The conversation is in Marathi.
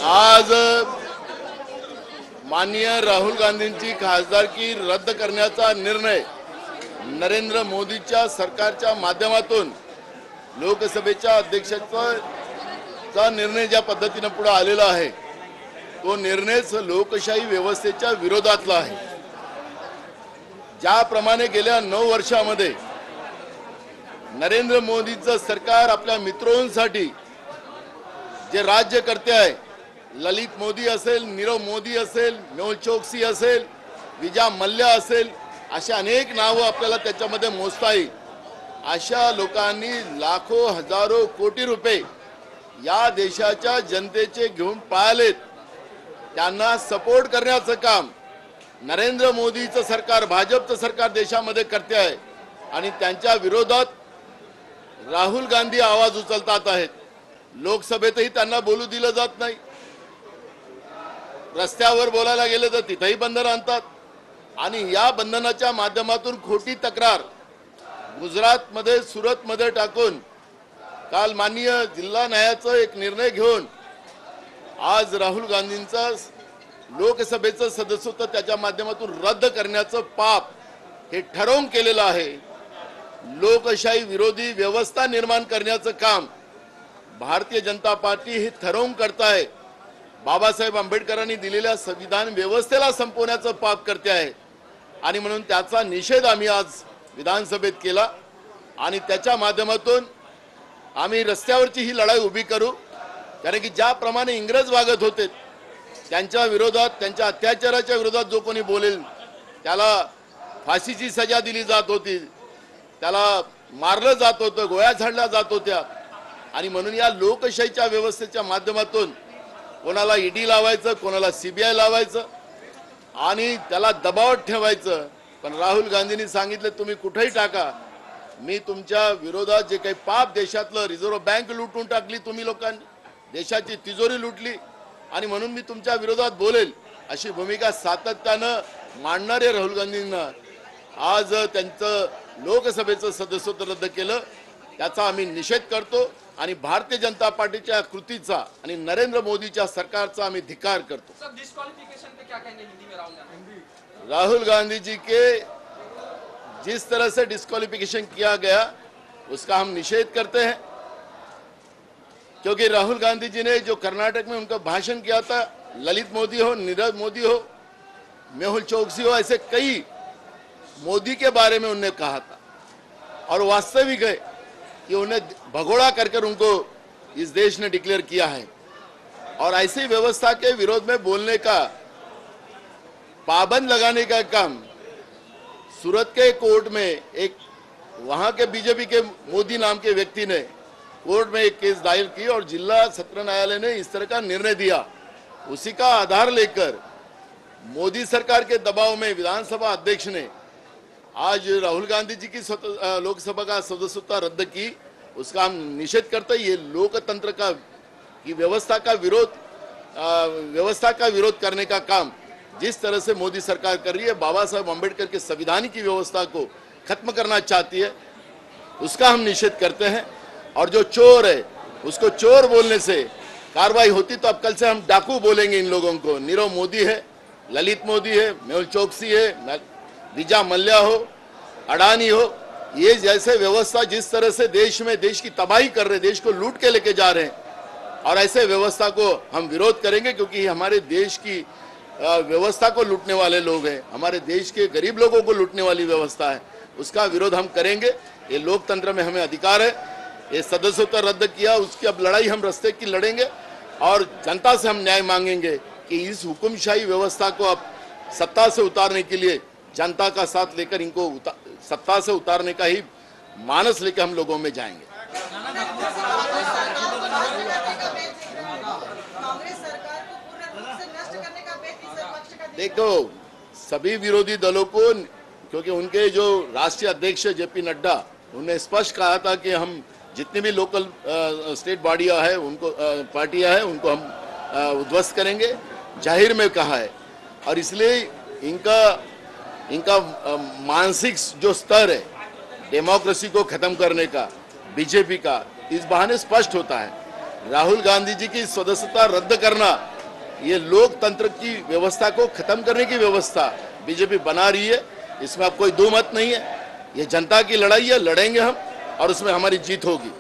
आज माननीय राहुल गांधींची खासदारकी रद्द करण्याचा निर्णय नरेंद्र मोदीच्या सरकारच्या माध्यमातून लोकसभेच्या अध्यक्षाचा निर्णय ज्या पद्धतीने पुढे आलेला आहे तो निर्णयच लोकशाही व्यवस्थेच्या विरोधातला आहे। ज्याप्रमाणे गेल्या 9 वर्षांमध्ये नरेंद्र मोदीचं सरकार आपल्या मित्रांसाठी जे राज्य करते आहे, ललित मोदी असेल, नीरव मोदी असेल, मेहुल चोक्सी असेल, विजय मल्ल्या असेल, अशा अनेक नावं आपल्याला त्याच्यामध्ये मोजता येईल। अशा लोकांनी लाखो हजारो कोटी रुपये या देशाच्या जनतेचे घेऊन पाळलेत। त्यांना सपोर्ट करण्याचं काम नरेंद्र मोदीचं सरकार, भाजपचं सरकार देशामध्ये करते आहे आणि त्यांच्या विरोधात राहुल गांधी आवाज उचलतात आहेत। लोकसभेतही त्यांना बोलू दिलं जात नाही, रस्त्यावर बोलायला गेले तर तिथेही बंधन आणतात आणि या बंधनाच्या माध्यमातून खोटी तक्रार गुजरातमध्ये, सुरतमध्ये टाकून काल माननीय जिल्हा न्यायालयाचा एक निर्णय घेऊन आज राहुल गांधींचा लोकसभेचं सदस्यत्व त्याच्या माध्यमातून रद्द करण्याचं पाप हे ठरवून केलेलं आहे। लोकशाही विरोधी व्यवस्था निर्माण करण्याचं काम भारतीय जनता पार्टी हे ठरवून करत आहे। बाबासाहेब आंबेडकरांनी दिलेल्या संविधान व्यवस्थेला संपवण्याचं पाप करते आहे आणि म्हणून त्याचा निषेध आम्ही आज विधानसभेत केला आणि त्याच्या माध्यमातून आम्ही रस्त्यावरची ही लढाई उभी करू। कारण की ज्याप्रमाणे इंग्रज वागत होते त्यांच्या विरोधात, त्यांच्या अत्याचाराच्या विरोधात जो कोणी बोलेल त्याला फाशीची सजा दिली जात होती, त्याला मारलं जात होतं, गोळ्या झाडल्या जात होत्या आणि म्हणून या लोकशाहीच्या व्यवस्थेच्या माध्यमातून कोणाला ईडी लावायचं, कोणाला सीबीआय लावायचं आणि त्याला दबावात ठेवायचं। पण राहुल गांधींनी सांगितलं तुम्ही कुठेही टाका, मी तुमच्या विरोधात जे काही पाप देशातलं, रिझर्व्ह बँक लुटून टाकली तुम्ही लोकांनी, देशाची तिजोरी लुटली आणि म्हणून मी तुमच्या विरोधात बोलेल, अशी भूमिका सातत्यानं मांडणारे राहुल गांधींना आज त्यांचं लोकसभेचं सदस्यत्व रद्द केलं, त्याचा आम्ही निषेध करतो आणि भारतीय जनता पार्टीच्या कृतीचा आणि नरेंद्र मोदीच्या सरकारचा आम्ही धिक्कार करतो। राहुल गांधी जी के जिस तरह से डिस्क्वालिफिकेशन किया गया उसका हम निषेध करते हैं, क्योंकि राहुल गांधी जी ने जो कर्नाटक में उनका भाषण किया था, ललित मोदी हो, नीरव मोदी हो, मेहुल चोक्सी हो, ऐसे कई मोदी के बारे में उन्होंने कहा था और वास्तविक है कि उन्हें भगोड़ा कर उनको इस देश ने डिक्लेयर किया है और ऐसी व्यवस्था के विरोध में बोलने का, पाबंद लगाने का काम सूरत के कोर्ट में एक वहां के बीजेपी के मोदी नाम के व्यक्ति ने कोर्ट में एक केस दायर की और जिला सत्र न्यायालय ने इस तरह का निर्णय दिया। उसी का आधार लेकर मोदी सरकार के दबाव में विधानसभा अध्यक्ष ने आज राहुल गांधी जी की लोकसभा का सदस्यता रद्द की। उसका हम निषेध करते हैं। ये लोकतंत्र का की व्यवस्था का विरोध करने का काम जिस तरह से मोदी सरकार कर रही है, बाबा साहब अम्बेडकर के संविधान की व्यवस्था को खत्म करना चाहती है, उसका हम निषेध करते हैं। और जो चोर है उसको चोर बोलने से कार्रवाई होती तो अब कल से हम डाकू बोलेंगे इन लोगों को। नीरव मोदी है, ललित मोदी है, मेहुल चोक्सी है, विजय मल्ल्या हो, अडानी हो, ये जैसे व्यवस्था जिस तरह से देश में देश की तबाही कर रहे, देश को लूट के लेके जा रहे हैं और ऐसे व्यवस्था को हम विरोध करेंगे, क्योंकि हमारे देश की व्यवस्था को लूटने वाले लोग हैं, हमारे देश के गरीब लोगों को लूटने वाली व्यवस्था है, उसका विरोध हम करेंगे। ये लोकतंत्र में हमें अधिकार है। ये सदस्यता रद्द किया, उसकी अब लड़ाई हम रास्ते की लड़ेंगे और जनता से हम न्याय मांगेंगे कि इस हुकुमशाही व्यवस्था को अब सत्ता से उतारने के लिए जनता का साथ लेकर इनको सत्ता से उतारने का ही मानस लेकर हम लोगों में जाएंगे। देखो, सभी विरोधी दलों को, क्योंकि उनके जो राष्ट्रीय अध्यक्ष जेपी नड्डा, उन्होंने स्पष्ट कहा था कि हम जितनी भी लोकल स्टेट बॉडियां है उनको, पार्टियां हैं, उनको हम उद्ध्वस्त करेंगे, जाहिर में कहा है। और इसलिए इनका मानसिक जो स्तर है डेमोक्रेसी को खत्म करने का, बीजेपी का, इस बहाने स्पष्ट होता है। राहुल गांधी जी की सदस्यता रद्द करना ये लोकतंत्र की व्यवस्था को खत्म करने की व्यवस्था बीजेपी बना रही है, इसमें अब कोई दो मत नहीं है। ये जनता की लड़ाई है, लड़ेंगे हम और उसमें हमारी जीत होगी।